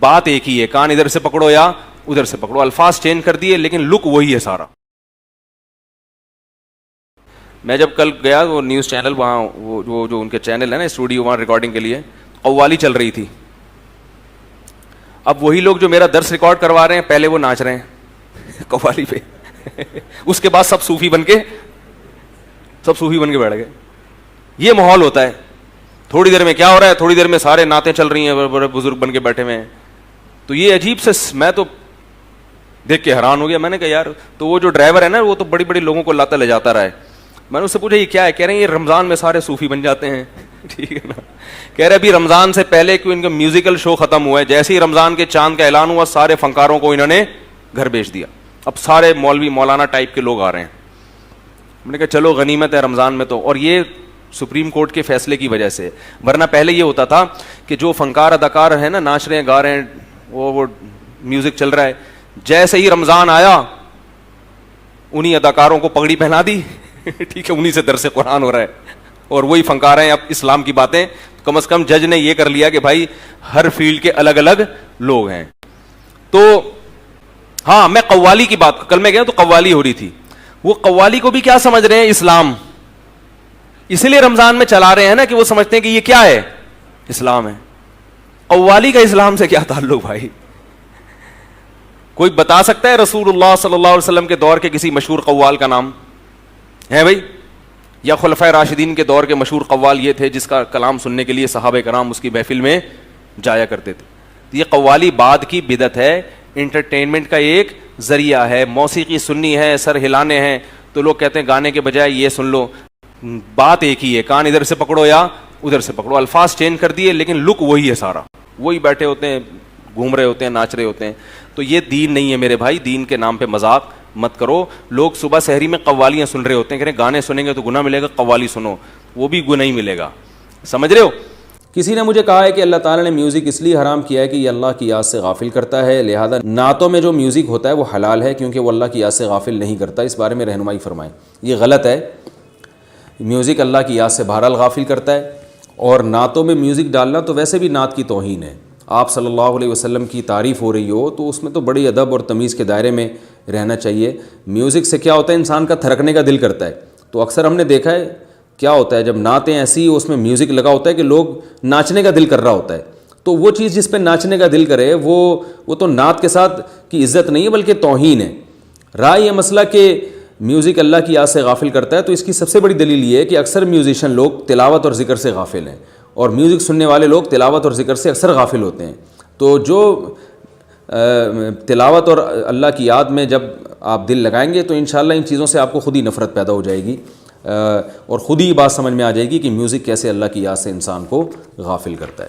بات ایک ہی ہے, کان ادھر سے پکڑو یا ادھر سے پکڑو, الفاظ چینج کر دیے لیکن لک وہی ہے سارا. میں جب کل گیا وہ نیوز چینل وہاں, وہ جو ان کے چینل ہے نا اسٹوڈیو, وہاں ریکارڈنگ کے لیے قوالی چل رہی تھی. اب وہی لوگ جو میرا درس ریکارڈ کروا رہے ہیں پہلے وہ ناچ رہے ہیں قوالی پہ. اس کے بعد سب صوفی بن کے بیٹھ گئے. یہ ماحول ہوتا ہے. تھوڑی دیر میں کیا ہو رہا ہے, تھوڑی دیر میں سارے نعتیں چل رہی ہیں, بڑے بزرگ بن کے بیٹھے ہوئے ہیں. تو یہ عجیب سے, میں تو دیکھ کے حیران ہو گیا. میں نے کہا یار, تو وہ جو ڈرائیور ہے نا وہ تو بڑی بڑی لوگوں کو لاتا لے جاتا رہا ہے. میں نے اس سے پوچھا یہ کیا ہے, کہہ رہے ہیں یہ رمضان میں سارے صوفی بن جاتے ہیں. ٹھیک ہے نا. کہہ رہے ابھی رمضان سے پہلے کیوں ان کا میوزیکل شو ختم ہوا ہے, جیسے ہی رمضان کے چاند کا اعلان ہوا سارے فنکاروں کو انہوں نے گھر بھیج دیا. اب سارے مولوی مولانا ٹائپ کے لوگ آ رہے ہیں. میں نے کہا چلو غنیمت ہے رمضان میں تو, اور یہ سپریم کورٹ کے فیصلے کی وجہ سے. ورنہ پہلے یہ ہوتا تھا کہ جو فنکار اداکار ہیں نا, ناچ رہے ہیں گا رہے ہیں, وہ میوزک چل رہا ہے, جیسے ہی رمضان آیا انہی اداکاروں کو پگڑی پہنا دی. ٹھیک ہے, انہی سے درس قرآن ہو رہا ہے, اور وہی فنکار ہیں. اب اسلام کی باتیں, کم از کم جج نے یہ کر لیا کہ بھائی ہر فیلڈ کے الگ الگ لوگ ہیں. تو ہاں, میں قوالی کی بات, کل میں گیا تو قوالی ہو رہی تھی. وہ قوالی کو بھی کیا سمجھ رہے ہیں, اسلام. اسی لیے رمضان میں چلا رہے ہیں نا کہ وہ سمجھتے ہیں کہ یہ کیا ہے, اسلام ہے. قوالی کا اسلام سے کیا تعلق بھائی؟ کوئی بتا سکتا ہے رسول اللہ صلی اللہ علیہ وسلم کے دور کے کسی مشہور قوال کا نام ہے بھائی؟ یا خلفائے راشدین کے دور کے مشہور قوال یہ تھے جس کا کلام سننے کے لیے صحابہ کرام اس کی محفل میں جایا کرتے تھے. یہ قوالی بعد کی بدعت ہے, انٹرٹینمنٹ کا ایک ذریعہ ہے. موسیقی سننی ہے, سر ہلانے ہیں, تو لوگ کہتے ہیں گانے کے بجائے یہ سن لو. بات ایک ہی ہے, کان ادھر سے پکڑو یا ادھر سے پکڑو, الفاظ چینج کر دیے لیکن لک وہی ہے سارا. وہی بیٹھے ہوتے ہیں, گھوم رہے ہوتے ہیں, ناچ رہے ہوتے ہیں. تو یہ دین نہیں ہے میرے بھائی. دین کے نام پہ مذاق مت کرو. لوگ صبح سحری میں قوالیاں سن رہے ہوتے ہیں, کہہ رہے ہیں گانے سنیں گے تو گناہ ملے گا, قوالی سنو وہ بھی گناہ ہی ملے گا. سمجھ رہے ہو؟ کسی نے مجھے کہا ہے کہ اللہ تعالیٰ نے میوزک اس لیے حرام کیا ہے کہ یہ اللہ کی یاد سے غافل کرتا ہے, لہذا نعتوں میں جو میوزک ہوتا ہے وہ حلال ہے کیونکہ وہ اللہ کی یاد سے غافل نہیں کرتا. اس بارے میں رہنمائی فرمائیں. یہ غلط ہے. میوزک اللہ کی یاد سے بہرحال غافل کرتا ہے, اور نعتوں میں میوزک ڈالنا تو ویسے بھی نعت کی توہین ہے. آپ صلی اللہ علیہ وسلم کی تعریف ہو رہی ہو تو اس میں تو بڑی ادب اور تمیز کے دائرے میں رہنا چاہیے. میوزک سے کیا ہوتا ہے, انسان کا تھرکنے کا دل کرتا ہے. تو اکثر ہم نے دیکھا ہے کیا ہوتا ہے جب نعتیں ایسی اس میں میوزک لگا ہوتا ہے کہ لوگ ناچنے کا دل کر رہا ہوتا ہے, تو وہ چیز جس پہ ناچنے کا دل کرے وہ تو نعت کے ساتھ کی عزت نہیں ہے بلکہ توہین ہے. رہا یہ مسئلہ کہ میوزک اللہ کی یاد سے غافل کرتا ہے, تو اس کی سب سے بڑی دلیل یہ ہے کہ اکثر میوزیشین لوگ تلاوت اور ذکر سے غافل ہیں, اور میوزک سننے والے لوگ تلاوت اور ذکر سے اکثر غافل ہوتے ہیں. تو جو تلاوت اور اللہ کی یاد میں جب آپ دل لگائیں گے تو انشاءاللہ ان چیزوں سے آپ کو خود ہی نفرت پیدا ہو جائے گی, اور خود ہی بات سمجھ میں آ جائے گی کہ میوزک کیسے اللہ کی یاد سے انسان کو غافل کرتا ہے.